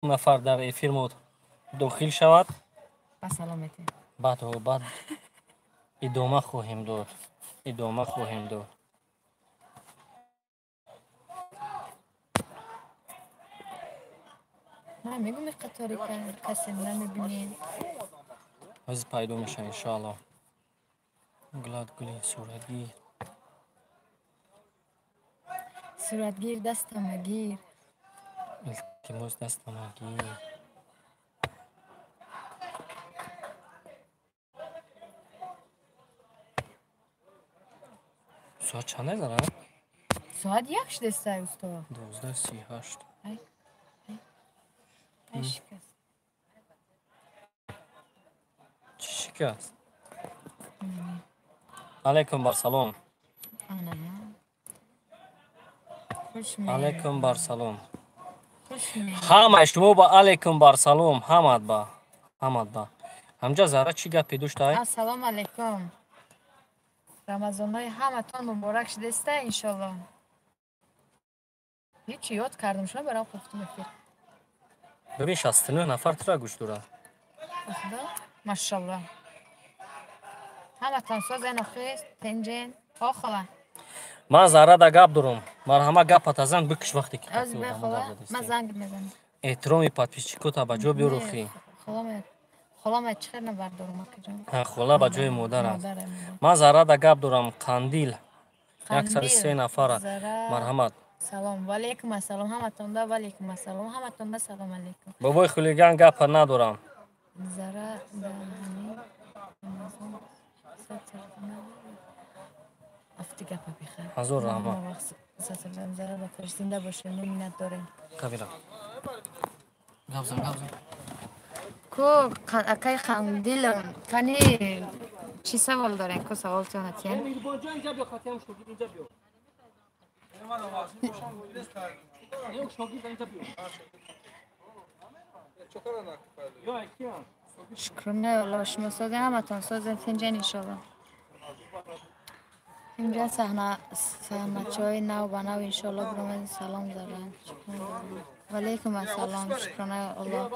نفر در افیر ما داخل شود با سلامتی بعد ادامه خواهیم داد. من میگم این قطاری کسی نمیبینید از پیدا میشه انشاءالله. گلاد صورتگیر دستم گیر التماس دستم گیر. ساعت چنده داره؟ ساعت 1 دسته استاد 12:38. ای شکست چی شکست؟ علیکم بر سلام. آنها خوش می علیکم بر سلام. خوش می همه شما با علیکم بر سلام. حمد با همجا زهره چی گپی داشته؟ السلام علیکم. رمضان های همه تان مبارک شده انشالله. هیچی یاد کردم شما برام گفتم افیر ببین 69 نفر ترا گوش داره. خدا ماشاءالله. همه تان ساز نخست تنجین آخلا من زهره دا گپ دارم. مرحمت گپ تازن بکش وقتی که از به خدا من زنگ میزنم. احترامی подписчикот با جا بیار اخی. خلا چخیر نبردارم اخی جان. خلا با جای مادر است. من زهره دا گپ دارم قندیل 103 نفر. مرحمت. سلام علیکم السلام همتون دا علیکم السلام همتون دا سلام علیکم. بابای خلیگان گپ ندارم. زهره افتی گپ بخیر. حضور رحمت. زهره بخیر زنده باشه نمینت داریم. کبیره. گپ کو اکای قندیلم کنی چی سوال دارین کو سوال چونتین؟ شکرانه الله شما سازه همتون سازه فنجان انشالله. اینجا صحنه چای نو با نو انشالله برام سلام دارن. و علیکم السلام شکرانه الله.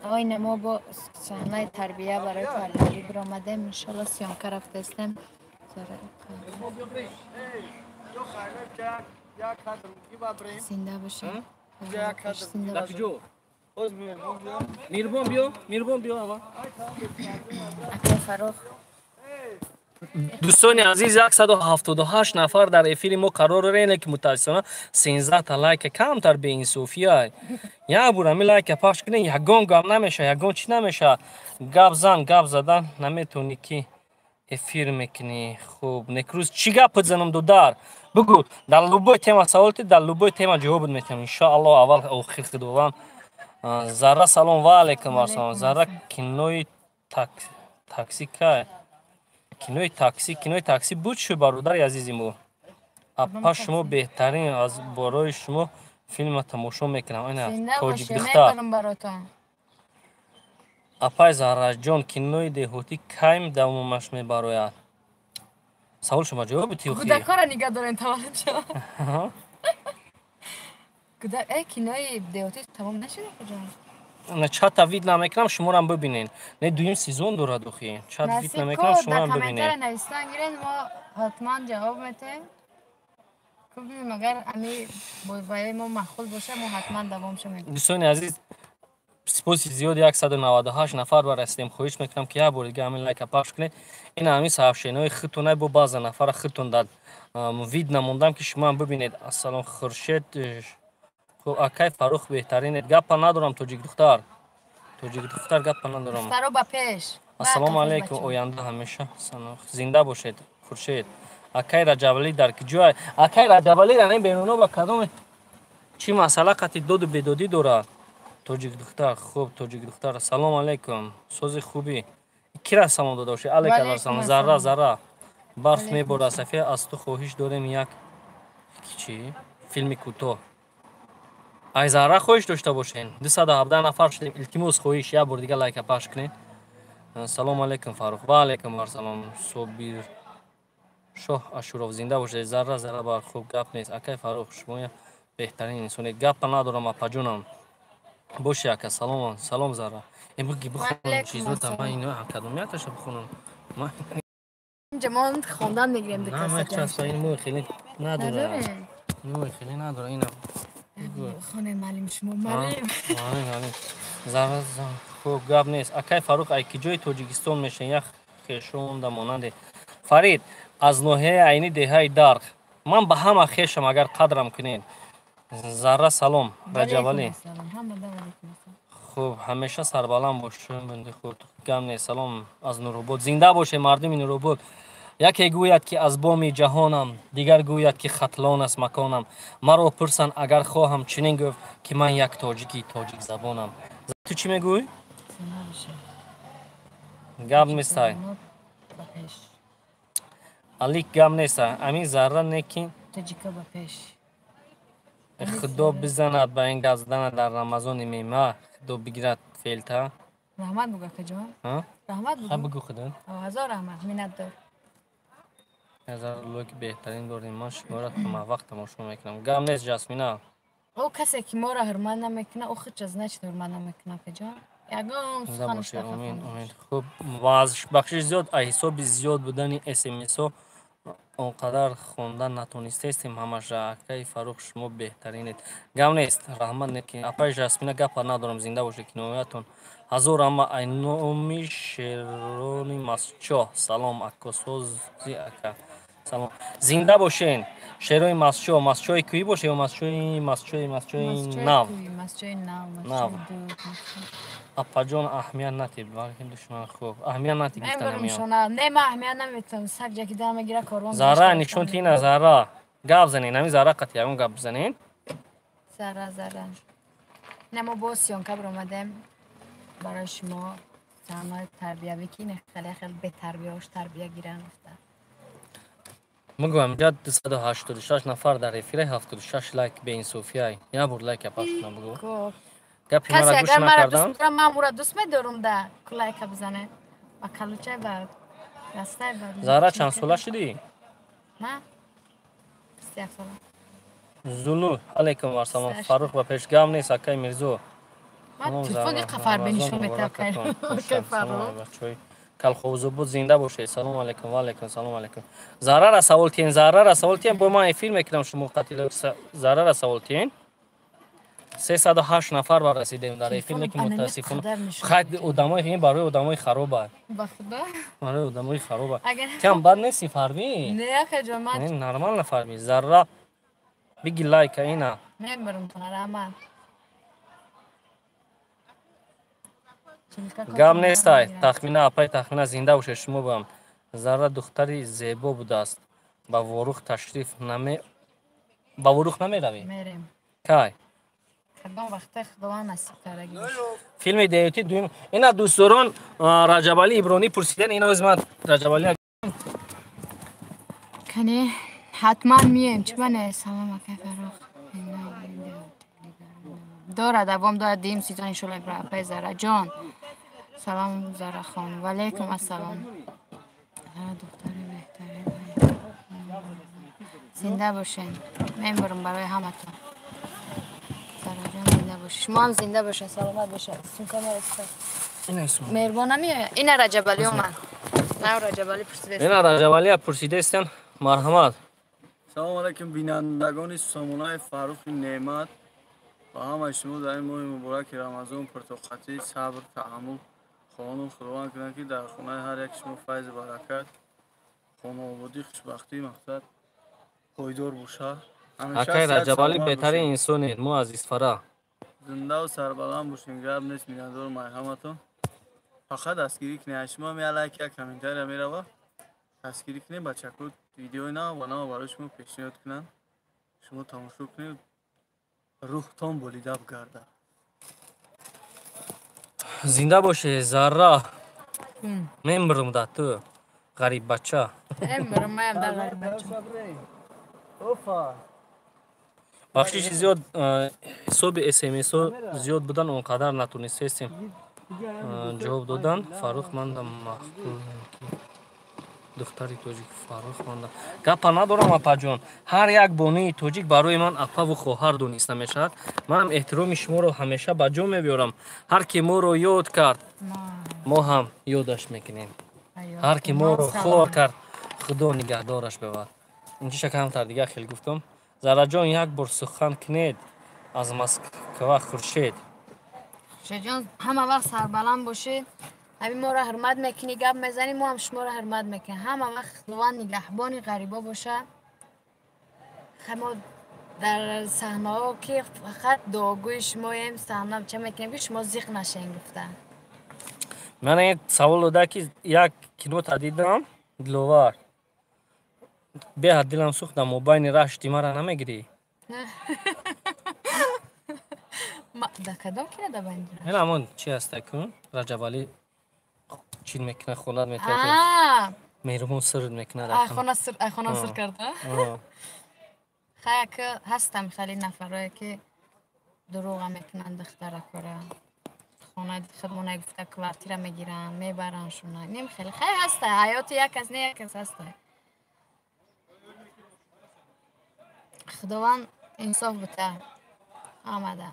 آینه ما با صحنه تربیه برای پروری برآمدیم انشالله سیانکه رفته استیم. زنده باشیم. زنده باشیم. میربون بیا اما اکای فراخ دوستان عزیز 178 نفر در افیر ما قرار رینه که متاسفانه 13 تا لایک کمتر به این صوفیه. یا برام لایک پخش کنین یگان گپ نمیشه یگان چی نمیشه گپ زدن نمیتونی که افیر میکنی. خوب نکروز چی گپ بزنم دو در بگو در لوبای تема سوالت در لوبای تема جواب میدم ان شاء الله. اول آخر خدوام زهره سلام و علیکم السلام. زهره کنوی تاکسی که کنوی تاکسی بود شو برادر عزیزی مو اپا شما بهترین از برای شما فیلم تماشا میکنم. این تاجیک دختر اپای زهره جان کنوی دهوتی کایم دوامش میبراید. سوال شما جواب بدی اخی کودکا را نگه دارین تولد شما کنوی دهوتی تمام نشده کجا؟ نه چت وید نمیکنم شما رو هم ببینین. نه دویم سیزون دارد اخی چت وید نمیکنم شما هم ببینین. در کامنتر نوشتن گیرین ما حتما جواب میتیم. ببینیم اگر امی برای ما مخول باشه ما حتما دوامش میدیم. دوستان عزیز سپاس زیاد 198 نفر برستیم. خواهش میکنم که یه بار دیگه همین لایک پخش کنید. این همین صاحبشینای خودتونه با بعض نفر خودتون داد وید نموندم که شما هم ببینید. السلام خورشید خب اکای فروخ بهترین گپ ندارم. توجیک دختر گپ ندارم. دخترو با پیش. السلام علیکم آینده همیشه زنده باشید. خورشید اکای رجبلی در کجای اکای رجبلی در این بینونو با کدوم چی مسئله قطعی دود و بدودی داره. توجیک دختر خوب توجیک دختر سلام علیکم سوز خوبی کی را سلام داده باشی علیکم سلام. زهره برف میباره صفیه از تو خواهش داریم یک چی فیلم کوتاه ای زهره خواهش داشته باشین. 217 نفر شدیم. التماس خواهش یه بار دیگه لایک پخش کنید. سلام علیکم فاروق و علیکم السلام صبیر شاه اشورov زنده باشید. ذره ذره بر خوب گپ نیست. اکای فاروق شما بهترین انسانی. گپ ندارم اپا جونم. باشه اکا سلام سلام ذره. این بگی بخونم چیزو تا من اینو اکادمیاتش بخونم. من اینجا ما خواندن میگیریم نه دکتر من سجاد. چسب این مو خیلی نداره. نداره. مو خیلی نداره اینا. خانه معلم شما معلم. آره ذره خوب گپ نیست. اکای فاروق ای کی جای تاجیکستان میشه یک خیشون مانند فرید از نوحه عینی دهه درق من به همه خیشم اگر قدرم کنین. ذره سلام رجوالی خوب همیشه سربلند باشم بنده خود گم نیست. سلام از نوروبود زنده باشه مردم نوروبود. یکی گوید که از بام جهانم دیگر گوید که خطلان است مکانم. مرا پرسن اگر خواهم چنین گفت که من یک تاجیکی تاجیک زبانم. تو چی میگوی؟ گم نیستای علیک گم نیست. امین ذره نکین تاجیکا با پیش خدا بزند به این گزدن در رمضان میمه خدا بگیرد فیلتا. رحمت بگو که جان رحمت خب بگو بگو خدا هزار رحمت منت دار. هزار لوک بهترین داریم. من شما را تو وقت ما شما میکنم. گم نیست جاسمینا. او کسی که ما را حرمت نمیکنه او خود از نچ حرمت نمیکنه که جان یگان سخنش امین امین. خوب واز بخشش زیاد حساب زیاد بودن اس ام اس اونقدر خوندن نتونسته استیم همش اکای فاروق شما بهترینید. گم نیست رحمت نکین اپای جاسمینا گپ ندارم زنده باشه کنویاتون. هزار اما اینومی شیرونی مسچو سلام اکاسوزی اکا سلام زنده باشین. شیروی مسچوی کوی باشه یا مسچوی ناو اپا جان اهمیت نتیب ولی دشمن خوب اهمیت نتی گفتن میام. نه ما اهمیت نمیتونم سگ جکی دارم میگیره کاروان. ذره نشون تینا ذره گپ زنین همین ذره قطعی همون گپ زنین. ذره نه ما با سیانکبر اومدیم برای شما سرمایه تربیه بکنه خیلی به تربیه‌اش تربیه گیرن گفته. میگم جد 286 نفر در رفیق 76 لایک به این صوفیای یا بر لایک پاس کنم بگو. گپی ما را گوش نکردم. کسی من مورا دوست می‌دارم ده لایک بزنه. با کلوچه بعد دسته بعد. زهرا چند ساله شدی؟ نه 33 ساله. زولو علیکم و سلام فاروق و پیشگام نیست اکای میرزو. من تلفن قفر بینشون میتاکم که فاروق کل خوزو بود زنده باشه. سلام علیکم و علیکم سلام علیکم. ذره را سوال تین با ما فیلم میکنم شما قتل ذره را سوال تین 308 نفر بر رسیدیم در فیلم که متاسفانه خد ادمای این برای ادمای خرابه. با خدا برای ادمای خرابه. کم بد نیستی فهمی؟ نه که جماعت این نرمال نفهمی. ذره بگی لایک اینا نمیبرم تو رحمت گم نیستای تخمینه اپای تخمینه زنده باشه شما بام. ذره دختری زیبا بوده است. با وروخ تشریف با وروخ نمی روی؟ میریم کای؟ کدام وقت خدا نصیب کرده. فیلم دیوتی دویم اینا دوستان رجب علی ابرانی پرسیدن اینا از من رجب علی کنه حتما میم چه بنه سلام که فراخ داره دوام داره دیم سیزان انشالله برای ذره جان سلام ذره خان و علیکم السلام. دختر بهتره زنده باشین میبرم برای همه تا ذره جان زنده باشه شما هم زنده باشه سلامت باشه. سونکا مرسته مهربان نمیه این رجب علی من نه رجب علی پرسیده این رجب علی پرسیده استن مرحمت. سلام علیکم بینندگان سامونای فاروق نعمت و همه شما در این ماه مبارک رمضان پرتوخطی صبر تحمل خانم خداوند کنند که در خانه هر یک شما فیض برکت خانوادگی خوشبختی مقصد پایدار باشه. اکای رجب علی بهترین انسانید ما از اسفرا زنده و سربلند باشین. گرم نیست میندار مرحمتون فقط دستگیری کنه شما میاله که کامنتر میره دستگیری کنه بچه کود ویدیو نه و نه برای شما پیشنهاد کنن شما تماشا کنید روحتان بولیده بگرده. زنده باشه ذره میمرم در تو غریب بچه میمرم من در غریب بچه بخشش زیاد حساب اس ام اس زیاد بودن اونقدر نتونستیم جواب دادن. فاروق من دختری توجیک فاروق مانده گپا ندارم اپا جان هر یک بانوی توجیک برای من اپا و خواهر دونسته میشد من هم احترام شما رو همیشه به جا میبیارم هر کی ما رو یاد کرد ما هم یادش میکنیم هر کی ما رو خواه کرد خدا نگهدارش بود اینجا کمتر دیگه خیلی گفتم زهرا جان یک بار سخن کنید از مسکو خورشید جان همه وقت سربلند باشید همین ما را حرمت میکنی گپ میزنی ما هم شما را حرمت میکنیم همه وقت خداوند نگهبان غریبا باشه ما در صحنه ها که فقط دعاگوی شما هم صحنه چه میکنیم که شما زیق نشین گفتن من یک سوال بوده که یک کینو دیدم دلوار به دلم سوخت اما بین رشتی مرا نمیگیری ما در کدام کنه در بین این همون چی هست کن رجب علی چین میکنه خونت میکنه مهربون سرد میکنه در خانه سر کرده خیلی که هستم خیلی نفرهایی که دروغ میکنن دختره کره خانه خودمونه گفته کوارتیر میگیرن میبرن شونه نیم خیلی هسته حیات یک از نه یک از هسته خداوند انصاف بده آمده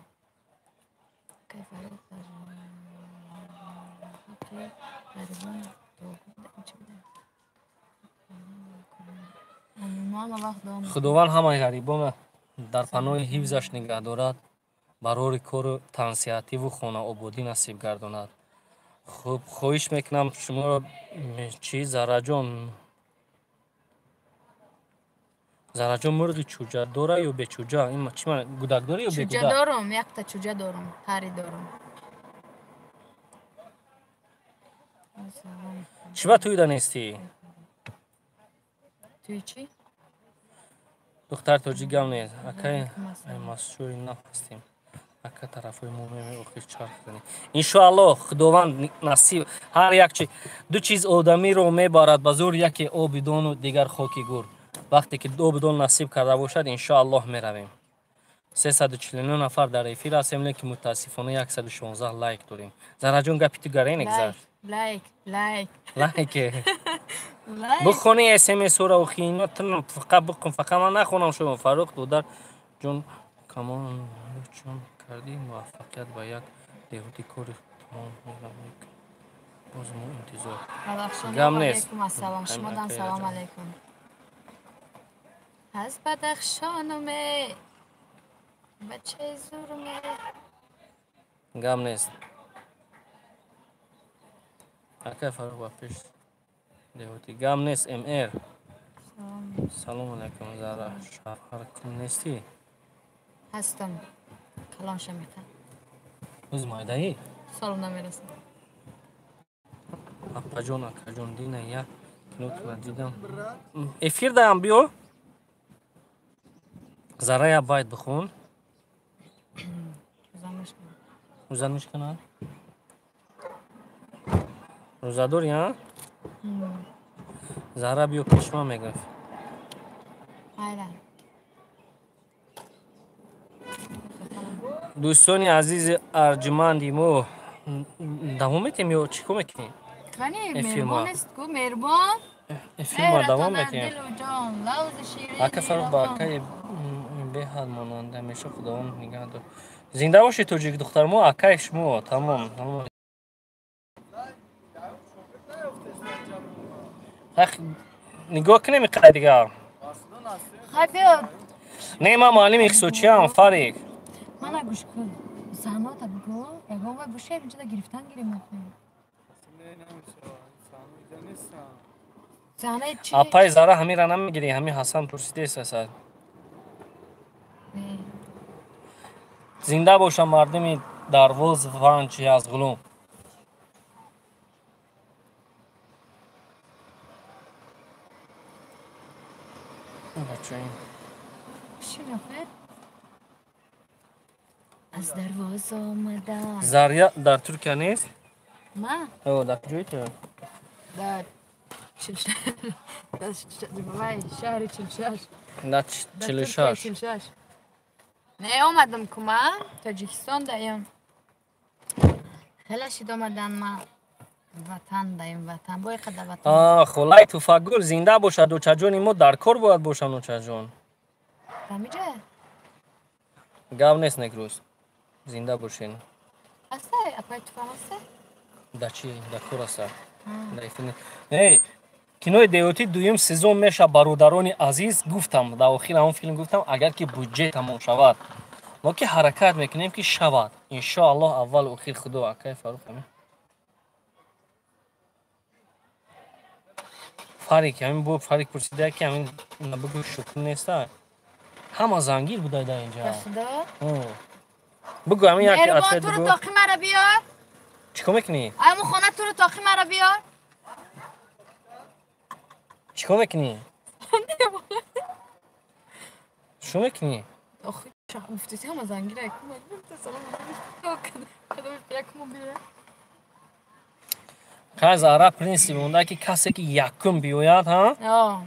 خداوند همه غریبان در پناه حفظش نگه دارد برای کار تنصیحاتی و خانه آبادی نصیب گرداند خب خواهش میکنم شما را چی زهرا جان مرغی چوجه داره یا به چوجه این چی من گودک داره یا به چوجه دارم یک تا چوجه دارم پری دارم چی با توی دانستی توی چی دختر توجی گم نیست اکای مسئولی نفستیم اکا طرفای مومی اوخیش چرخ کنی انشاءالله خداوند نصیب هر یک چی دو چیز آدمی رو میبارد بزرگ یکی آب دان و دیگر خاکی گور وقتی که آب دان نصیب کرده باشد انشاءالله میرویم 349 نفر در افیر هستیم لیکن متاسفانه 116 لایک داریم زهرا جان گپی تو گره نگذار لایک بخونی اس ام اس را و خیانت فقط بکن فقط من نخونم شما فاروق دودر جون کمان چون کردی موفقیت با یک دیوتی کاری تمام می‌کنم باز ما انتظار گم نیست السلام شما دان سلام علیکم از بدخشانم بچه زورم گم نیست اکه فاروق پیش دیوتی گم نیست ام ایر سلام علیکم زهرا شهر کن نیستی هستم کلام شمیخه از مایدهی سلام نمیرسم اپا جون اکا جون دینه یا کنوت دیدم افیر دارم بیو زهرا یا باید بخون روزنش کنن روزادور یا زهرا بیو پشما میگفت دوستانی عزیز ارجمندی مو دوام میتیم یا چی کم میکنیم؟ کنی مهربان است کو مهربان فیلم دوام میتیم دل و جان لوز شیرین اکه فرق با اکه به حال ماننده میشه خداوند نگه دار زنده باشی تو جیگ دختر مو اکه شما تمام نگاه کنیم میقدر دیگه خیلی نه من معلم یک سوچی هم فریق من گوش کن زحمت بگو اگه ما بشه اینجا گرفتن گیریم زحمت چی اپای زهرا همین را نمیگیری همین حسن پرسیده است زنده باشم مردمی درواز فرنچی از غلوم بچه این چی رفت از درواز آمدن زریا در ترکیه نیست؟ ما؟ او در کجایی تو؟ در شهر چلشش در چلشش نه آمدم کما تاجیکستان دایم خیلی شد آمدن ما وطن دایم وطن باید قدر وطن خلای توفگل زنده باشد نوچه جان ما در کار باید باشد نوچه جان فهمیجه؟ گاو نیست نکروز زنده باشین هسته؟ اپای تو فهم هسته؟ در چی؟ در کار هسته ای کینوی دیوتی دویم سیزون میشه برادران عزیز گفتم در آخر اون فیلم گفتم اگر که بودجه تمام شود ما که حرکت میکنیم که شود انشاءالله اول و آخر خدا اکای فاروق همین فاریک همین بود فاریک پرسیده که همین بگو شکر نیست همه زنگیر بوده در اینجا بگو همین یکی مهربان تو رو تاقی مرا بیار چیکو میکنی؟ همون خانه تو رو تاقی مرا بیار چیکو میکنی؟ شو میکنی؟ آخی شخص مفتیسی همه زنگیر اکنون از عرب پرینسی مونده که کسی که یکم بیوید ها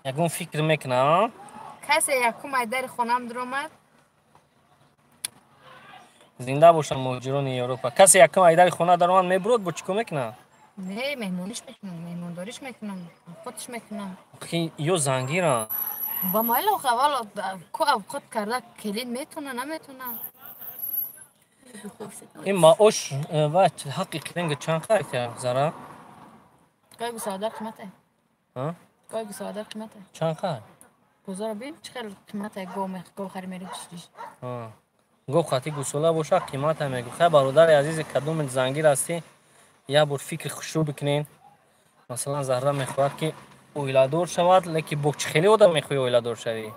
یکم فکر میکنه ها کسی یکم ای در خونم در اومد زنده باشن مهاجران اروپا کسی یکم ای در خونه در اومد میبرود با چیکو میکنه نه مهمونیش میکنم مهمونداریش میکنم خودش میکنم خی یو زنگیرن با مایل اول کو اوقات کرده کلید میتونه نمیتونه این معاش و حقی قرنگ چند خواهد زرا گای گسادر قیمته گای گسادر قیمته چند خواهد بزار بیم چقدر قیمته گو خری میری کشتیش گو خواهی گسوله باشه قیمت هم میگو خیلی برادر عزیز کدوم زنگیر هستی یا بر فکر خوشو بکنین مثلا زهره میخواهد که اویلادور شود لیکن بکچ خیلی آدم میخوای اویلادور شوی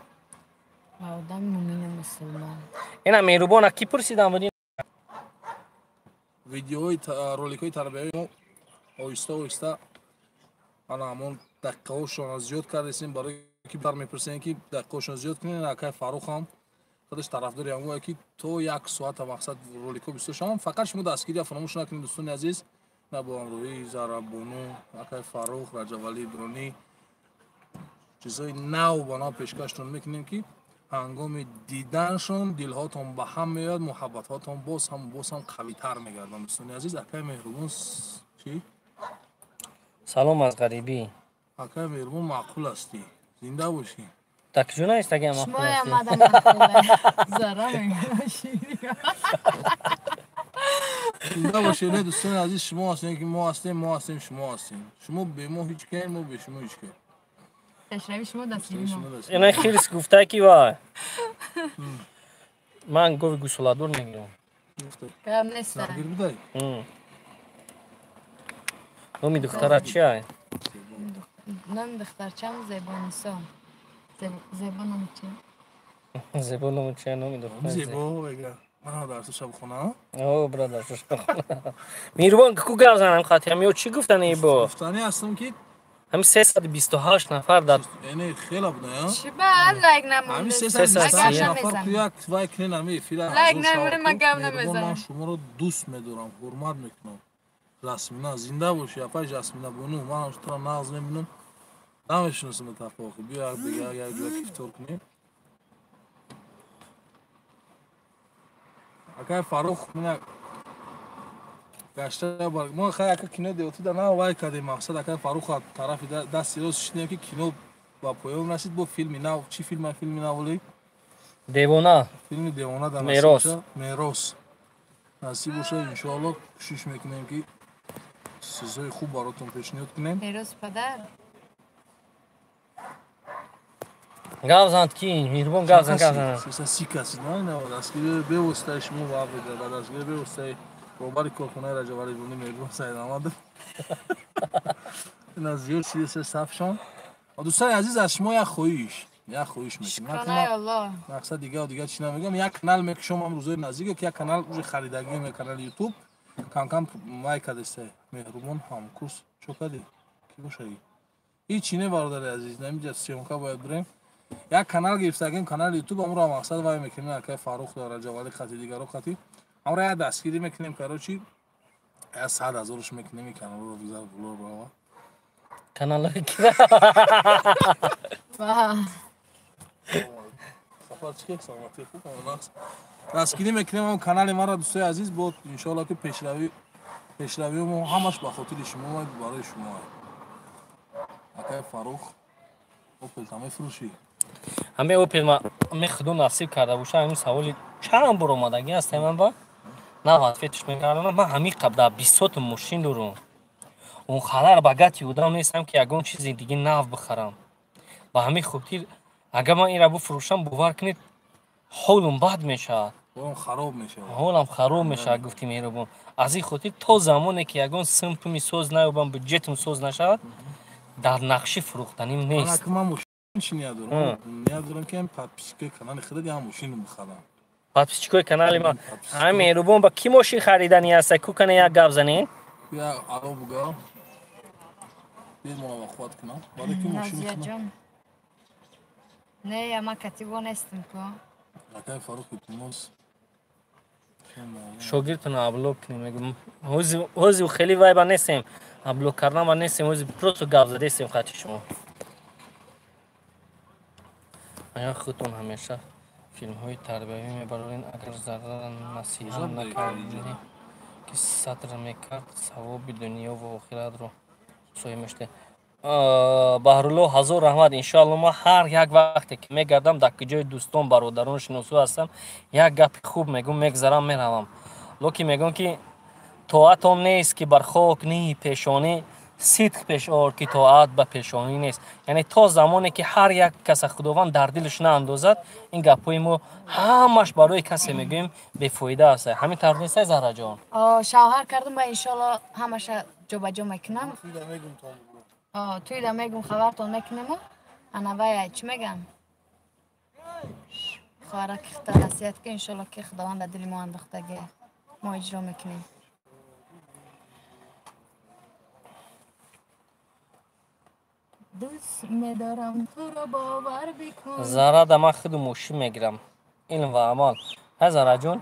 آدم مومین مسلمان اینا مهربان کی پرسیدم بودین ویدیوهای رولیک‌های تربیتی آهسته انا همون دقیقه‌هاشون از زیاد کردیم برای کی بر میپرسین که دقیقه‌هاشون زیاد کنین اکای فاروق هم خودش طرفدار یانگو که تو یک ساعت مقصد رولیکو بیست شما فقط شما دستگیری فراموش نکنید دوستان عزیز نه با روی زرابونو اکای فاروق رجب علی درونی چیزای نو بنا پیشکشتون میکنیم که هنگام دیدنشون دلهاتون به هم میاد محبتاتون باز هم قوی‌تر میگردن دوستان عزیز اکای مهربون چی سلام از غریبی اکای مهربون معقول هستی زنده باشی تک جون است اگه ما شما یا مادر معقوله زرا میگم زنده باشی نه دوستان عزیز شما هستین که ما هستیم شما هستین شما به ما هیچ کاری ما به شما هیچ کاری تشریفی شما دستگیری ما اینا خیلی گفته کی وای من گوی گوسولادور نمیگم کم نیست نگیر بدای نومی دختره چیه نام دخترچم زیبانیسا زیبا نام چی؟ زیبا نومی چیه نومی دختره زیبا بگه من درس شب خونه او برادر میروان کو گاو زنم خاطر میو چی گفتن ای با گفتنی هستم که همین 328 نفر در یعنی خیلی بوده چی با لایک نمونده همین سه 328 نفر توی یک وای کنین همی فیلم لایک نمونه من گم نمیزنم من شما رو دوست میدارم حرمت میکنم جاسمینا زنده باشی اپای جاسمینا بونو من تو را ناز نمیبینم نمیشناسم تفاخ بیا بیا یا جو کیفتور کنی اکای فاروق من گشته بار ما خیلی اکا کینو دیوتی در نه وای کردیم مقصد اکای فاروق طرف دست روز شدیم که کینو با پایان رسید با فیلمی نه چی فیلمی نه ولی دیوانه فیلم دیوانه در میراث نصیب باشه انشاءالله کوشش میکنیم که چیزای خوب براتون پیشنهاد کنیم پیروز پدر گاو زند کی میروان گاو زند سی کسی نه دستگیری به واسطه شما با بده بعد دستگیری به واسطه روباری کارخونه رجب علی بونی میروان سید احمد اینا زیاد سیاست صفشان دوستان عزیز از شما یک خواهش میکنم الله مقصد دیگه چی نمیگم یک کانال میکشم هم روزای نزدیک که یک کانال روز خریدگی می کانال یوتیوب کم مای کدسته مهربون هم کورس چوکادی کی باشه این چینه برادر عزیز نمیجه سیمکا باید بریم یک کانال گرفتگیم کانال یوتیوب هم رو مقصد وای میکنیم که فاروق داره جوالی خطی دیگه رو خطی هم را دستگیری میکنیم کارو چی از 100,000ش میکنیم این کانال رو بذار بلور بابا کانال کی دستگیری میکنیم اون کانال ما را دوستای عزیز بود انشالله که پیشروی پیشروی ما همش به خاطر شما و برای شما. اکای فاروق اوپل تمام فروشی. همه اوپل ما خودم نصیب کرده باشم این سوالی چند بار اومدگی هست من با نه فتش میکردم من همین قبل 20 تا ماشین دارم. اون خلر باگت یودم نیستم که یگان چیز دیگه نو بخرم. با همین خاطر اگر من این را بفروشم باور کنید حالم بد میشه. اون خراب میشه. حالم خراب میشه گفتیم مهربان. از این خاطر تا زمانی که یگان سمپمی سوز نیابم بودجتم سوز نشود در نقشی فروختنیم نیست. من ماشین ندارم که پاپیچکوی کانال خرید یا ماشین بخرم. پاپیچکوی کانال ما همین مهربان با کی ماشین خریدنی هست کو کنه یک گپ زنی؟ بیا آقا بگو. بیا ما خود کنم. برای کی ماشین کنم؟ نه ما کاتیبو نیستم که. اکای فاروق توماس شاگردتون ابلوک میگم حوزی خیلی وایبا نیستیم ابلوک کردن ما نیستیم حوزی پروتو گپ زده استیم خاطر شما آیا خودتون همیشه فیلم های تربیوی میبرین اگر ضرر نصیحت نکردی که صدر میکرد ثواب دنیا و آخرت رو سوی مشته بهرالله هزار رحمت انشاءالله ما هر یک وقتی که میگردم در جای دوستان برادران شناسو هستم یک گپ خوب میگم میگذرم میروم لوکی میگم که طاعت هم نیست که بر خاک نی پیشانی صدق پیش آر که طاعت به پیشانی نیست یعنی تا زمانی که هر یک کس خداوند در دلش ناندازد این گپای ما همش برای کسی میگیم بیفایده است همین طرف نیست زهرا جان شوهر کردم با انشالله همش جابجا میکنم توی دا میگم خبرتون میکنم انا وای چی میگم خواهر که خدا نصیحت که انشالله که خداوند دل ما انداختگی ما اجرا میکنیم دوست میدارم تو رو باور بکن زهرا دم خود موشی میگیرم علم و عمل زهرا جون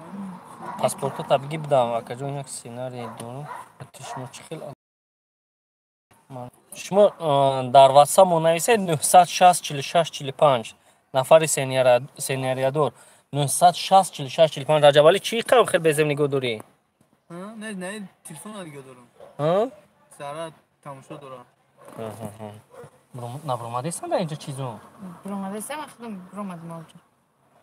پاسپورت تا بگی بدم اکا جون یک سیناری دونو شما چخیل شما در واتساپ منویسید 960 46 45 نفر سینیاریادور 960 46 45 رجب علی چی قوم خیلی بزم نگاه دوری نه تلفن دیگه دارم ها سرات تماشا دارم نبرومده هستن در اینجا چیزو برومده هستم خودم برومده موجود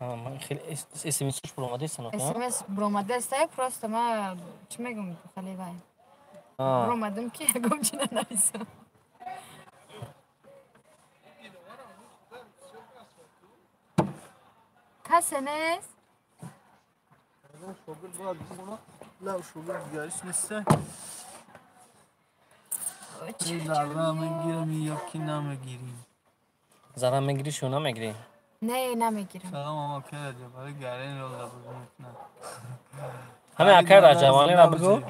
من خیلی اسمسش برومده هستن اسمس برومده هسته پروست ما چی میگم خیلی وای برومدم که یکم چی ننویسم کسی نیست؟ لا شغل دیگرش نیسته زهرا میگیرم یا کی نمیگیریم زهرا میگیری شو نمیگیری نه نمیگیرم سلام اما که رجب برای گرین رو لبگو میکنم همه اکر رجبانی را بگو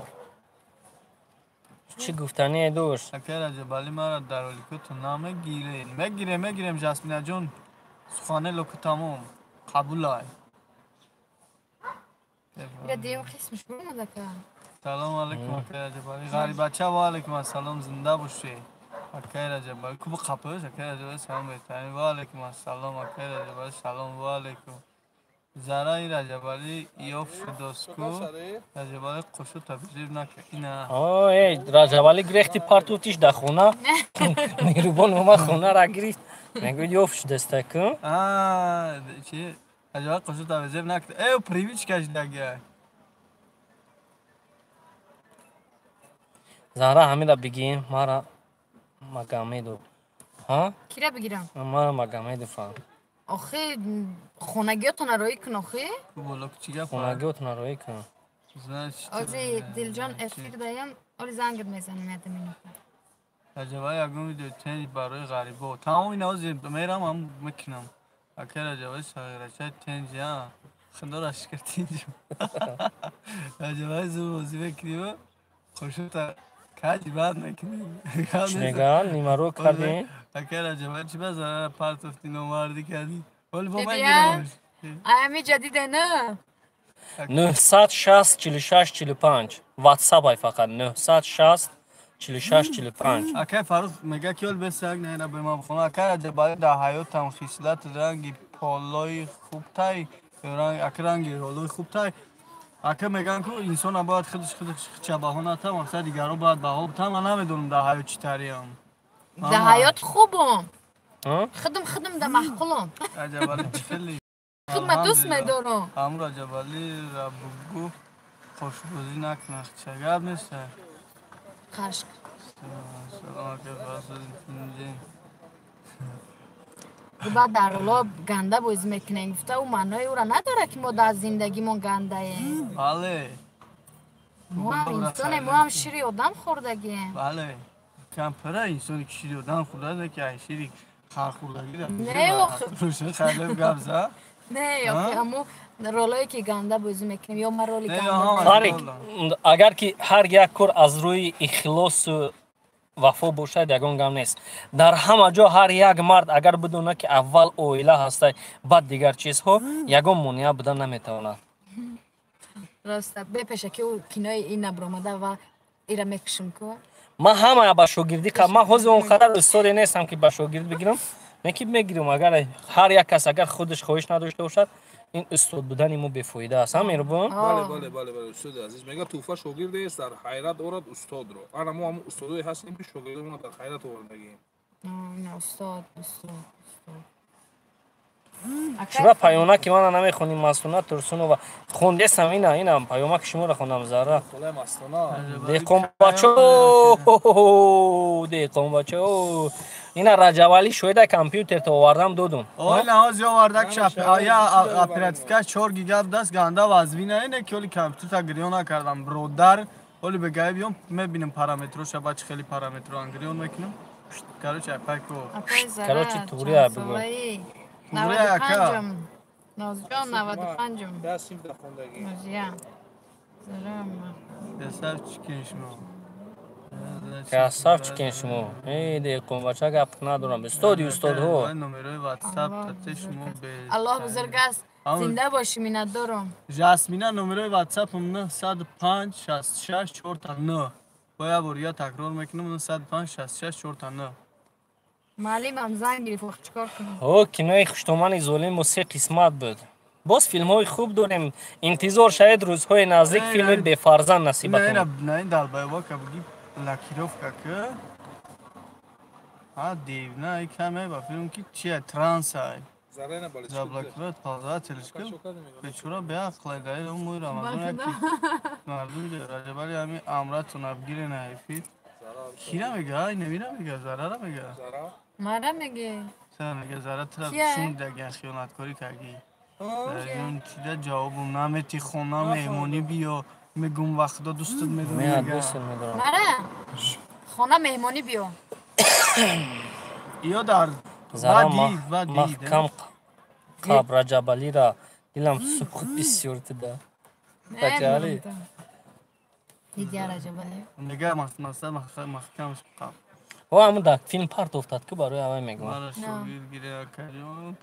چی گفتنی دوست اکر رجب علی مرا در حالی که تو نمیگیریم جاسمینه جون سخانه لکو تمام قبول های بیا دیم قسمش برومده که سلام علیکم اکر رجب علی غریب بچه و علیکم السلام زنده باشی اکر رجب علی کوب قپوش اکر رجب علی سلام بهترین و علیکم السلام اکر رجب علی سلام و علیکم زرای رجب علی یوف شداسکو رجب علی قشو تبزیر نکنه ای رجب علی گرفتی پارتوتیش در خونه میروبان اومد خونه را گرفت میگو یوف شدسته کن چی؟ رجب علی قشو تبزیر نکنه ایو پریویچ کش دگه زهرا همین را بگیم ما را مقامه دو ها؟ کی را بگیرم؟ ما را مقامه دو فهم آخه خونگیاتون روی کن آخه؟ خونگیاتون روی کن آزی دل جان افیر دایم آلی زنگت میزنم یادم اینو رجب علی اگه میدونی تنج برای غریبا تمام این آزی میرم هم میکنم اکر رجب علی صغیره چه تنج ها خدا را شکر تنج رجب علی زور بازی بکنیم خوشو تا کجی بعد نکنیم چنگان نیمارو کردیم اکر رجب علی چی بزنه پرتفتی نومردی کردی ولی با من ببین گیرمش ایمی جدیده نه 960 46 45 واتساپ های فقط 960 46 45 اکر فاروق میگه که بسیار نه به ما بخونه اکر جبالی در حیاتم خصلت رنگی پالای خوب تای رنگ اکر رنگی رولای خوب تای Ака меган ку инсон набояд худаш худша баҳо натам, мақсад дигарро бояд баҳо бутам, ман намедонам дар ҳаёт чӣ тариам. дар ҳаёт хубам. ها؟ خدم дар маҳқулам. Раҷабали чӣ хеле. Хидмат дӯст медорам. Ҳам Раҷабали рабугу хушбозӣ накунад, чӣ гап нест? Қашқ. Салом ака фасадин. بعد در حالا گنده بازی میکنه گفته او معنای او را نداره که ما در زندگیمون گنده ایم بله ما هم انسان ما هم شیری آدم خوردگیم بله کم پره انسانی که شیری آدم خورده که شیری خار خوردگی داره نه آخه خیلی گبزه نه آخه اما رولایی که گنده بازی میکنیم یا ما رولی گنده فاریک اگر که هر یک کار از روی اخلاص و وفا باشد یگان گام نیست در همه جا هر یک مرد اگر بدونه که اول اویله هسته بعد دیگر چیزها یگان مونیه بودن نمیتونه راسته بپشه که او کنای این نبرامده و ایره میکشم که من همه با شاگردی من حوض اون قدر استادی نیستم که با شاگرد بگیرم نکی میگیرم اگر هر یک کس اگر خودش خواهش نداشته باشد این استاد بودن ما بیفایده است همین رو بله استاد عزیز میگه توفا شاگرد است در حیرت آورد استاد رو انا ما هم استادای هستیم که شاگردمون در حیرت آوردگیم نه استاد شما پیامه که من نمیخونیم مسئولات ترسونو و خوندستم اینا پیامه که شما را خوندم زهرا خدای مستانه دیکن بچو اینا رجوالی شویده کامپیوتر تو آوردم دودم اوه لحاظ یا وردک شب آیا اپراتیفکاش 4 گیگا دست گنده وزوینه اینه که ولی کامپیوتر گریون نکردم برودر ولی بگه بیام میبینم پارامتروش بچه خیلی پارامترو گریون میکنم کاروچ اپکو کاروچ توریه بگو توریه اکا نازجان 95 دستیم در خوندگی نازیان سلام دستر چکن شما کاساف چکن شما دیکن بچه گپ ندارم استاد هو نمره واتساپ تته شما به الله بزرگ است زنده باشی منت دارم جاسمینا نمره واتساپ هم 105 66 4 تا 9 باید بریا تکرار میکنم 105 66 4 تا 9 معلم هم زنگ گرفت چیکار کنم او کنای خوشتومان ظالم و 3 قسمت بود باز فیلم های خوب داریم انتظار شاید روزهای نزدیک فیلم بفرزند نصیب کنیم نه این در بایوا که بگی لاکیروف که ها دیو نه کمه با فیلم که چیه ترانس های زرای نبالی زبلاکیروت پازده تلشکل بچورا به اقلای دایر اون موی رمضان یکی مردم ده رجبالی همی امراتون افگیره نهیفید کی نمیگه های نمی نمیگه زره را میگه مرا میگه سر میگه زره طرف شون دگه خیانتکاری کردی اون چیده جوابم نمیتی خونه مهمونی بیا میگم وقتا دوستت میدونی میگه مرا خونه مهمونی بیا یا در زره محکم قاب رجبالی را دیلم سخت بسیار تده بچه‌هایی دیدی رجبالی نگه مستر محکمش قاب او همون در فیلم پارت افتاد که برای همه میگم مرا شوگیر گیره کردیم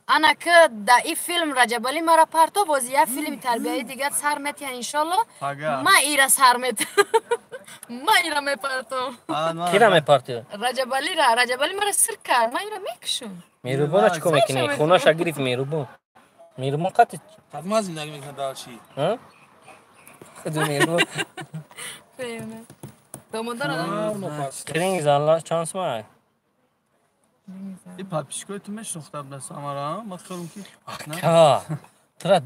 انا که در این فیلم رجبالی مرا پرتو بازی یه فیلم تربیتی دیگه سر میتی انشالله ما ایرا سر میت ما ایرا میپرتو کی را میپرتی؟ رجبالی مرا سر کرد ما ایرا میکشم میروبون چیکو میکنی؟ خوناش گرفت میروبون قطع حتما زندگی میکنه در چی؟ ها؟ خود میروبون فهمه دامادار کرینگ زالله چانس ما این پاپیشکوی تو میشناختم دست امارا ما خیلیم که که ترا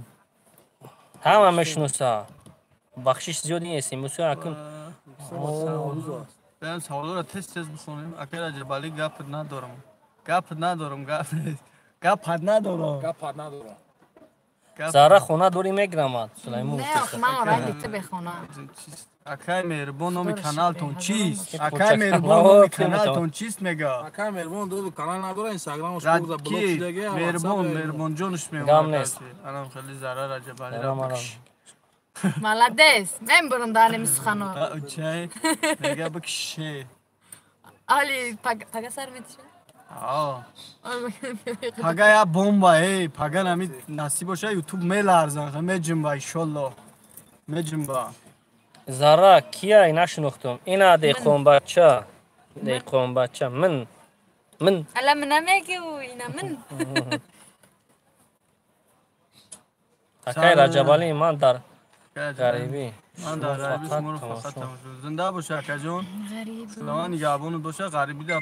همه میشناسه بخشش زیادی نیستی موسیقی اکن بریم سوالو را تست بخونیم اگر رجبالی گپ ندارم زهره خونه دوری میگرم سلیمون نه آخه من آرای بیته بخونه اکای مهربان نامی کانالتون چیست؟ اکای مهربان نامی کانالتون چیست میگه؟ اکای مهربان دو کانال نداره اینستاگرامش رو بلوک شدگه مهربان جونش میگه گام نیست الان خیلی زهره رجبالی را بکش ملدس من برم دانه میسخنو چه؟ میگه بکشه آلی پگه سر میتشه؟ پگه یا بومبا ای پگه نمی نصیب باشه یوتیوب میلرزن میجنبا ایشالله میجنبا زهره کیه ای نشناختم اینا دیقون بچه من الا من نمیگه و اینا من اکای رجبالی من در غریبی غریبی من در غریبی فقط شما رو فقط تماشا. تماشا. زنده باشه اکا جون. غریب سلام نگهبان باشه غریبی دا.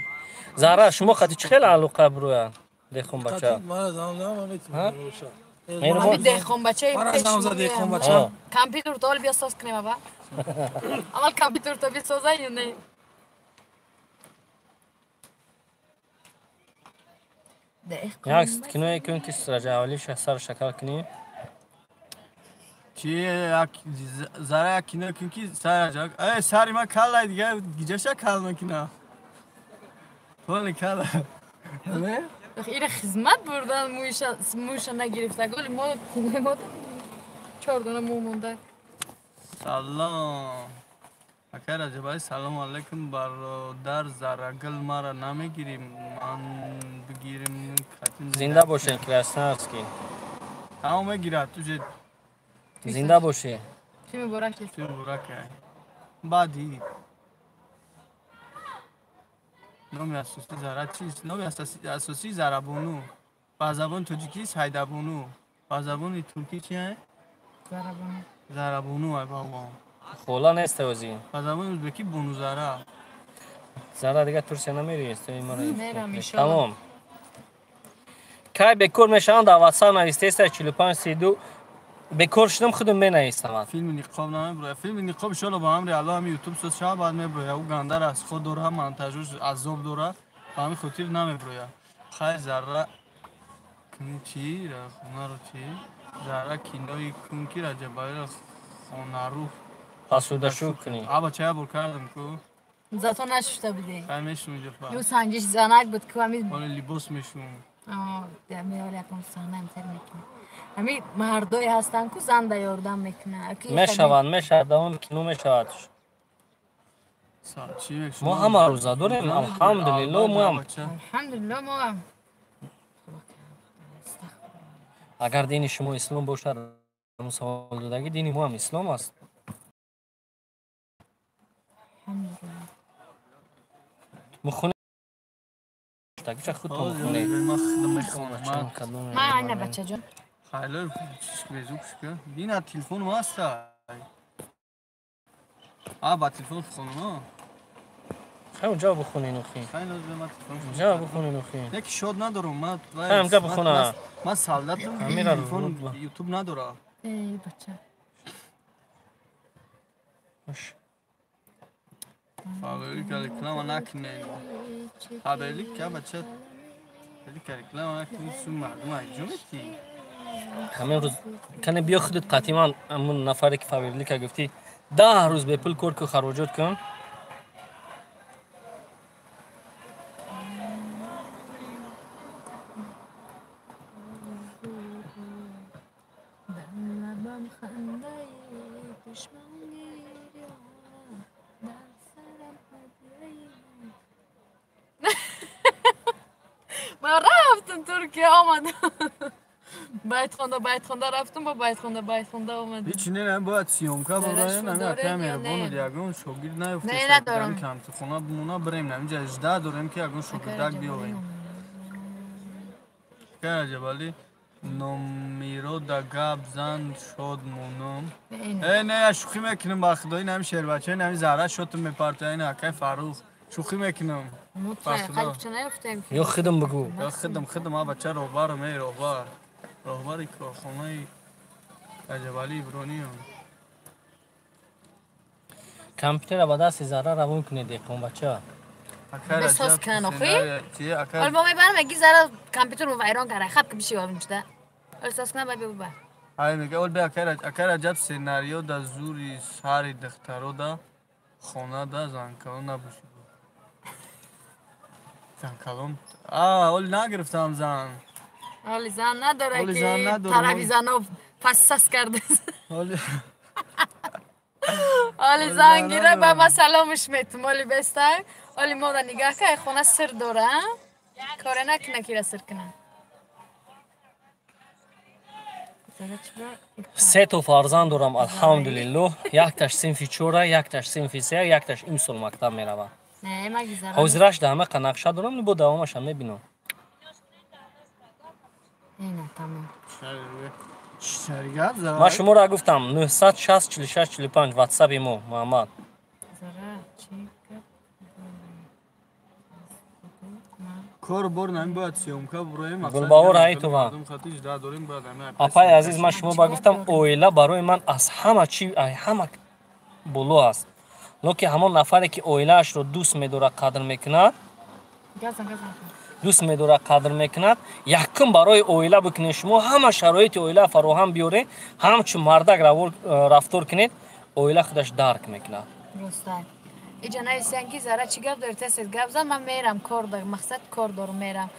زهرا شما خطی چه خیلی علاقه بروی دخون بچه من از آن ها؟ میتونم همین دهخون بچه من از آن دهخون بچه آه. کامپیوتر تو بیا ساز کنیم با اول کامپیوتر تو بیا سازه یا نه یک کنوی کن که رجبالی سر شکل کنی چی زره کینه کی سر جاک ای سری ما کلا دیگه گیجش کلا میکنه ولی کلا نه این خدمت بردن موش نگرفته گل ما 4 دونه مو مونده سلام اکر رجبای سلام علیکم برادر زرگل مرا نمیگیریم من بگیریم زنده باشین کراسنارسکی تمام میگیرد تو چه زنده باشی چی میبرم چی چه برکه بعدی نام اساسی زرا چیست نام اساسی زرابونو با زبان تاجیکی سایدابونو با زبان ترکی چیه زربان زرابونو ای بابا خولا نیست وزی با زبان ازبکی بونو زرا زهرا دیگه ترسیه نمیری است میرم ایشالا تمام که بکور میشن در واتساپ نوشته است 4532 بکور شدم خودم بنویسم فیلم نقاب نامه برای فیلم نقاب شالا با هم ریالا هم یوتیوب سوز شما بعد میبروید او گندر از خود دوره منتاجش عذاب دوره با همین خاطر نمیبروید خیلی ذره کنی چی را خونه رو چی ذره کینای کنکی را جبایی را خونه رو حسوده شو کنی آبا چه بر کردم کو زاتو نششته بودی خیلی میشون جفا یو سنجش زنک بود که همین ولی لباس میشون میاره یکم سحنه هم تر میکنه همین مردای هستن که زن دا یاردم میکنه میشوند اون کنو میشود چی میشون ما همه روزه داریم الحمدلله ما هم الحمدلله ما هم اگر دین شما اسلام باشه سوال دادگی دین ما هم اسلام است مخونه چه خود تو مخونه ما خودم میخونم ما اینه بچه جان خیلی بیزوک شکر دینا تلفن ما است با تلفن بخونم خیلی اونجا بخونین اخی خیلی لازم ما تلفن اونجا بخونین اخی یک شاد ندارم ما اونجا بخونه ما سالدتم امیرا تلفن یوتیوب نداره ای بچه خبری که رکلام نکنه خبری که بچه خبری که رکلام نکنه سو مردم ایجومتی همین روز کنه بیا خودت قطعا همون نفری که فاویرلی که گفتی 10 روز به پول کار که خراجات کن ما رفتم ترکیه آمدم بیت خونده رفتم با بیت خونده آمدم هیچ نه باید سیومکا برای نمی کامera bunu diagon şogir ne ufte نه ندارم kam tu khona buna بریم نمیجا اجدا داریم که اگون شوگردک بیاویم که عجبالی نمیرو دا گاب زن شد مونم نه شوخی میکنم با خدای نمی شیر بچه نمی زهره شدم می پارتای نه که فاروق شوخی میکنم خیلی چه نیفتیم یا خودم بگو یا خدم ها بچه روبار می روباری که خونه عجبالی برونی هم کامپیوتر با دست زهره روون کنید دیگه بچه بساز کن اخی البته میبرم اگه زهره کامپیوتر رو ویران کرده خب که بشی آبیم شده بساز کنم باید ببر های میگه اول بیا اکر عجب سناریو دا زوری ساری دخترو دا خونه دا زنکلون نبوشی زنکلون اول نگرفتم زن حالی زن نداره که طرفی زن رو پسس کرده حالی زن گیره به ما سلامش میتم حالی بسته حالی ماده نگاه که خونه سر داره کاره نکنه که را سر کنه 3 تا فرزند دارم الحمدلله یک تاش صنفی 4 یک تاش صنفی 3 یک تاش امسال مکتب میروه نه مگه حاضرش ده همه نقشه دارم با دوامش هم میبینم اینه تمام شرکت زد ما شما را گفتم 960 46 45 واتساپ ما محمد. زرا چی کرد؟ کار بار نمیباید سیامکه برایم گلباور های تو با خطیش در داریم باید همه اپای عزیز من شما با گفتم اویلا برای من از همه چی همه بلو است لکه همون نفری که اویلاش رو دوست میداره قدر میکند دوست میداره قدر میکند یکم برای اویلا بکنید شما همه شرایط اویلا فراهم بیاره همچون مردک رفتار کنید اویلا خودش درک میکند درسته اینجا نویسین که زرا چی گفت داری تست گفت زن من میرم کار دارم مقصد کار دارم میرم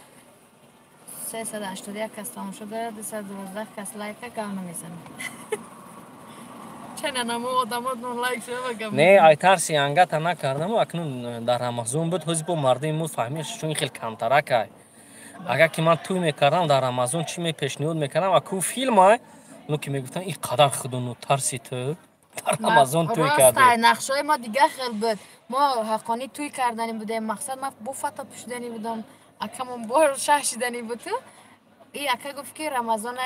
381 کس تمام شده 212 کس لایک کام نمیزنه چنه نمو آدمات نون لایک شده بگم نه ای ترسی انگت نکردم و اکنون در رمضان بود حزب مردم مو فهمیش چون خیلی کمتره که اگر که من توی میکردم در رمضان چی می پیشنهاد میکردم اکو فیلم های نو که میگفتن این قدر خودونو ترسی تو در رمضان توی کردی راسته نقشای ما دیگه خیلی بود ما حقانی توی کردنی بودیم مقصد ما بو فتا پشدنی بودم اکمون بار شاشیدنی بود این اکا گفت که رمضان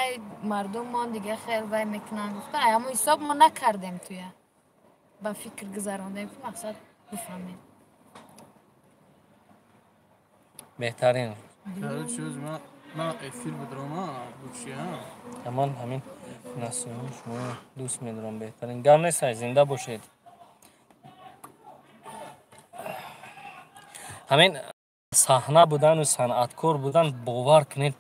مردم ما دیگه خیلی وای میکنن گفتن اما حساب ما نکردیم توی با فکر گذراندیم که مقصد بفهمیم بهترین هر چیز ما افیل بدرما بوچی ها امان همین نسیم شما دوست میدارم بهترین گم نیست زنده باشید همین صحنه بودن و صنعتکار بودن باور کنید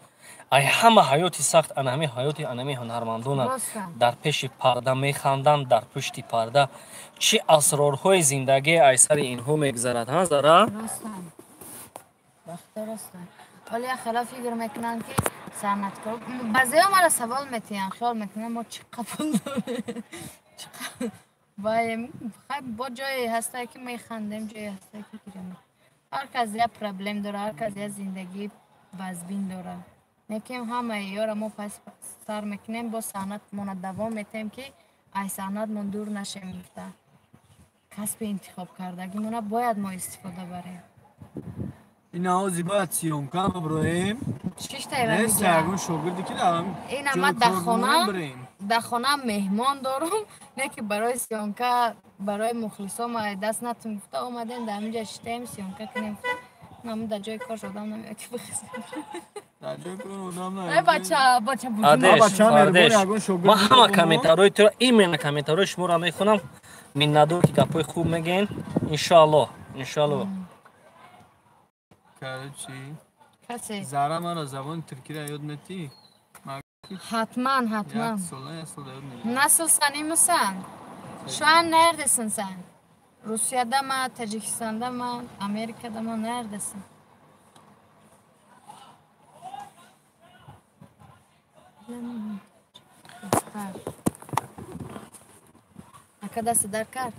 ای همه حیاتی سخت انهمی حیاتی انهمی هنرمندان در پیش پرده میخندند در پشت پرده چی اسرارهای زندگی ایسر اینها میگذرد ها زرا راستن راستن ولی خلاف فکر میکنن که صنعتکار بعضی ها مرا سوال میتین خیال میکنن ما چی قبول داریم با جایی هسته که میخندیم جایی هسته که گیریم هر کس یه پرابلم داره هر کس یه زندگی بزبین داره میکنیم همه یارا ما پس سر میکنیم با صنعت مون دوام میتیم که ای صنعت من دور نشیم گفته کسب انتخاب کردگی مونه باید ما استفاده بریم این آوازی باید سیامکه برایم چیش تایوان نیست اگه شاگردی که دارم این اما در خانه مهمان دارم نه که برای سیامکه برای مخلصا ما دست نتون گفته آمدیم در همینجا شتیم سیامکه کنیم نمون در جای کار شدم نمیاد که بخیزیم در جای کار آدم نه ای بچه بودیم آدش ما همه کامنتاروی تو ایمین کامنتاروی شما را میخونم من ندور که گپای خوب میگین انشالله کرده چی؟ کسی زهره من را زبان ترکی را یاد نتی؟ حتما یک ساله یاد نتی؟ نسل سنی مسن شوان neredesin sen? Rusya'da mı, Tacikistan'da mı, Amerika'da mı, neredesin? Aka dست در کار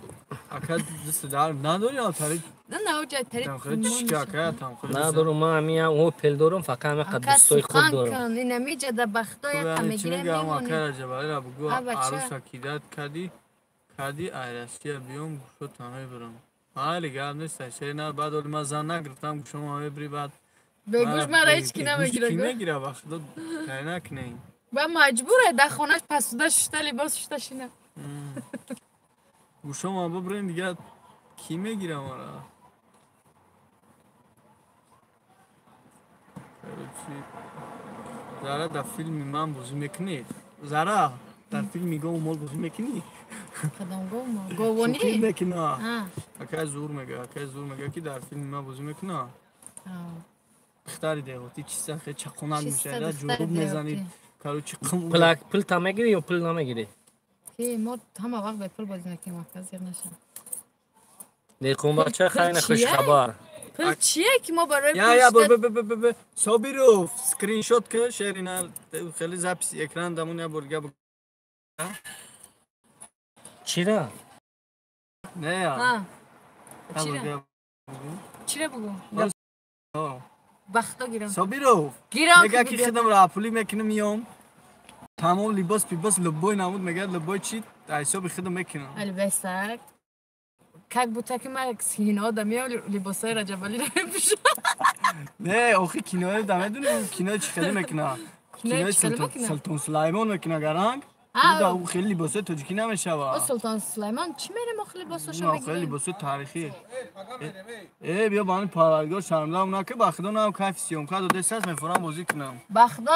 اکا دست دار نداری آتاری نه اوجای تری تنخیلی چشکی اکا تنخیلی ندارم ما همین او پل دارم فقط همه قد دوستای خود دارم کن این نمیجه در بختای تو تمیگیره چی میگم میمونی اکا را جبالی را بگو بچه. عروس اکیدت کردی ایرستی بیام گوشو تنهایی برم حالی گرد نیست شری نه بعد ولی من زن نگرفتم گوشو ما بری بعد بگوش مرا هیچ کی نمیگیره کی میگیره وقت دو کاری نکنی و مجبوره در خونش پسوده شده لباس شده شینه گوشو ما ببرین دیگه کی میگیره ما را زارا در فیلم من بازی میکنی زارا در فیلم میگم مال بازی میکنی کدام گوونی شوخی میکنه اکا زور میگه که در فیلم من بازی میکنه اختاری دیگه چیزا خیلی چقونک میشه جورب میزنید کارو چی قم پل تا میگیری یا پل نمیگیری که ما همه وقت به پل بازی میکنیم محفظ نشه دیکن بچه خیلی خوش خبر پل چیه که ما برای یا صابیرو سکرین شات که شیرینال خیلی زپس اکران دامون یا برگه چی را؟ نه یا چی را بگو بختا گیرم صابیرو میگه که خودم را پولی میکنم میام تمام لباس پیباس لبای نمود میگه لبای چی حساب خودم میکنم البته کاک بوده که من کینو دمیام لباسای رجبالی رو میپوشم نه آخه کینو دمه دونم کینو چی خیلی میکنه نه چی سلطان سلیمان میکنه گرنگ او خیلی لباس تاجیکی نمیشه و سلطان سلیمان چی میره ما خیلی لباساشو نه میگیره خیلی لباس تاریخی بیا با این پروردگار شرمنده اونا که بخدا نه کیف سیوم کرد و دست از میفورم بازی کنم بخدا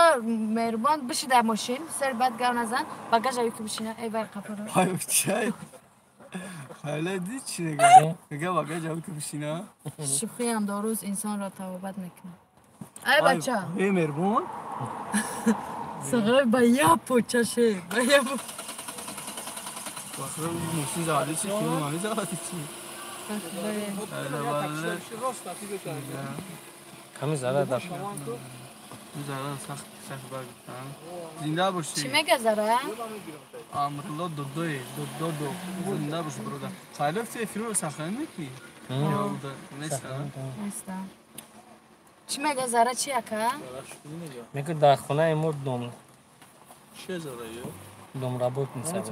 مهربان بشی در ماشین سر بعد گاو نزن باگاژ که بشینه ای بر قپارو های چای خیلی دی چی نگه باگاژ که بشینه شوخی هم داروز انسان را توبت میکنه ای بچه ای مهربان صغیر با یا پوچشه با یا بخدا موسی زاده چی کنی مانی زاده چی کمی زره در زره سخت برگردن زنده باشی چی میگه زره؟ امرالله دو زنده باشی برادر خیلی افتی فیلم رو سخنی میکنی؟ نیستم چی میگه زره چی اکا؟ میگه در خونه مرد چه زره دوم بود میسه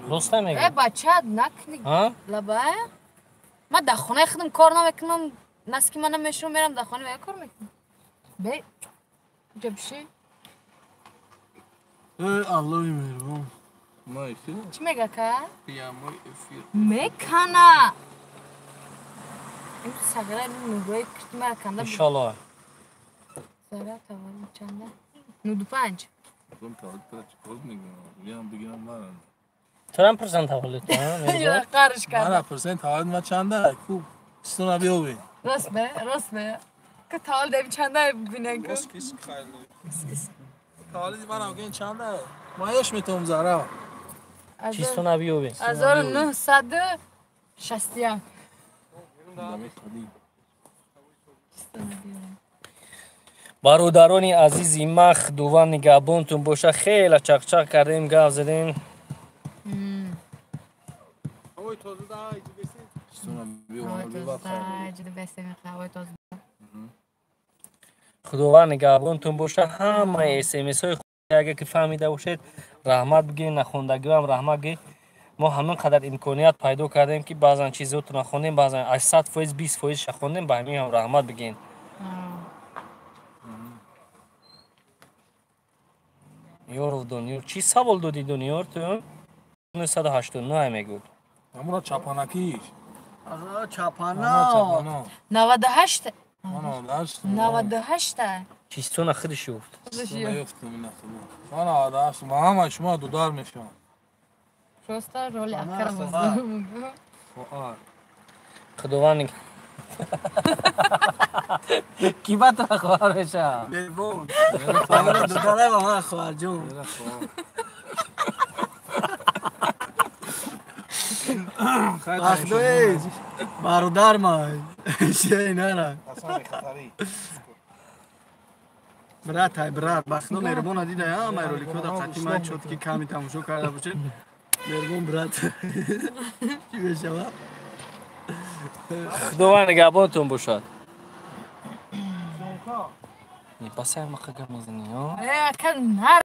دوسته میگه ای بچه نکنی ها؟ لبه من در خونه خودم کار نمیکنم نسکی منم میشون میرم در خونه کار میکنم بی جبشی الله مهربان چی میگه که؟ پیاموی افیر میکنه این سگره این نوگوی کشتی مرا کنده انشالله زره تولد چنده؟ 95 تو هم پرسنت تولد یا قرش کرده من پرسنت تولد ما چنده خوب ستون بیا ببین راست به که تولد بی چنده ببینه که کس خیلی تولد من هم چنده ما یش میتونم زره چیستون نبیو بی 1961 برادران عزیزی مخ دوان نگهبانتون باشه خیلی چقچق کردیم گاو زدیم خداوند نگهبانتون باشه همه اسمس های خودی اگه که فهمیده باشید رحمت بگین نخوندگی هم رحمت بگین ما همین قدر امکانیت پیدا کردیم که بعضا چیزاتون نخوندیم بعضا 80% 20% خوندیم به همین هم رحمت بگین یارو دنیار چی سوال دادی دنیار تو 989 میگود همون چپانکیش چپانا 98 98 چیستون خودش افت من آداش ما همه شما دودار میشم شسته رولی اکر بزن خداوند کی بات خوار بشه مهربان فهمیدم دوتاره با من خواهر جون بخدوی برادر من شی نه برات بخدو مهربان دیده یا مهرولی کد قطعی من شد که کمی تماشا کرده باشه مهربان برات چی بشه خداوند نگهبانتون باشد پس هم خگر میزنی ها اکر